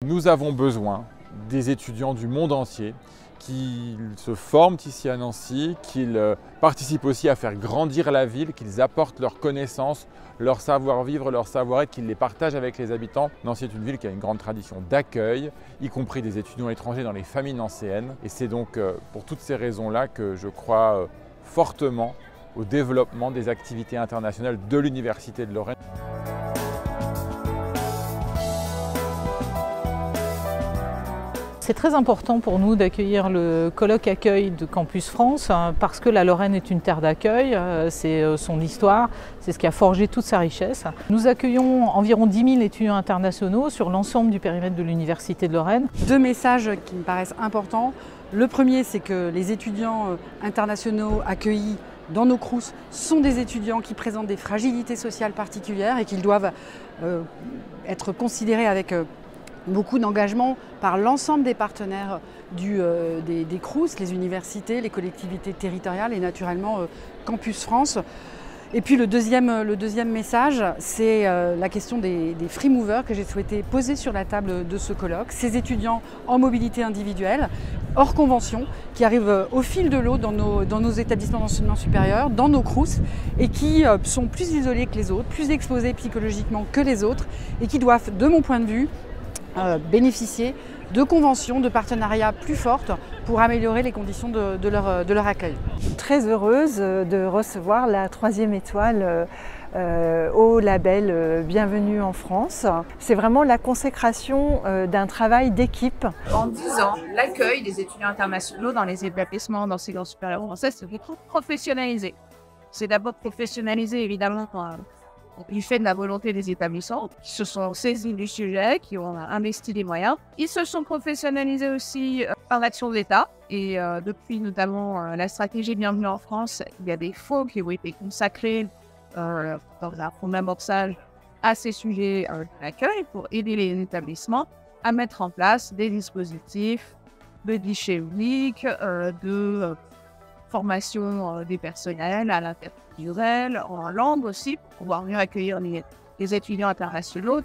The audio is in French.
Nous avons besoin des étudiants du monde entier qui se forment ici à Nancy, qu'ils participent aussi à faire grandir la ville, qu'ils apportent leurs connaissances, leur savoir-vivre, leur savoir-être, qu'ils les partagent avec les habitants. Nancy est une ville qui a une grande tradition d'accueil, y compris des étudiants étrangers dans les familles nancéennes. Et c'est donc pour toutes ces raisons-là que je crois fortement au développement des activités internationales de l'Université de Lorraine. C'est très important pour nous d'accueillir le colloque accueil de Campus France parce que la Lorraine est une terre d'accueil, c'est son histoire, c'est ce qui a forgé toute sa richesse. Nous accueillons environ 10 000 étudiants internationaux sur l'ensemble du périmètre de l'Université de Lorraine. Deux messages qui me paraissent importants. Le premier, c'est que les étudiants internationaux accueillis dans nos CROUS sont des étudiants qui présentent des fragilités sociales particulières et qu'ils doivent être considérés avec beaucoup d'engagement par l'ensemble des partenaires des CROUS, les universités, les collectivités territoriales et naturellement Campus France. Et puis le deuxième message, c'est la question des free movers que j'ai souhaité poser sur la table de ce colloque. Ces étudiants en mobilité individuelle, hors convention, qui arrivent au fil de l'eau dans nos établissements d'enseignement supérieur, dans nos CROUS, et qui sont plus isolés que les autres, plus exposés psychologiquement que les autres, et qui doivent, de mon point de vue, bénéficier de conventions, de partenariats plus fortes pour améliorer les conditions de leur accueil. Très heureuse de recevoir la 3e étoile au label Bienvenue en France. C'est vraiment la consécration d'un travail d'équipe. En 10 ans, l'accueil des étudiants internationaux dans les établissements d'enseignement supérieur français, c'est beaucoup professionnalisé. C'est d'abord professionnalisé évidemment du fait de la volonté des établissements qui se sont saisis du sujet, qui ont investi des moyens. Ils se sont professionnalisés aussi par l'action de l'État. Et depuis notamment la stratégie Bienvenue en France, il y a des fonds qui ont été consacrés dans un fonds d'amorçage à ces sujets d'accueil pour aider les établissements à mettre en place des dispositifs de guichet unique, de formation des personnels à l'interculturel, en langue aussi, pour pouvoir mieux accueillir les étudiants internationaux.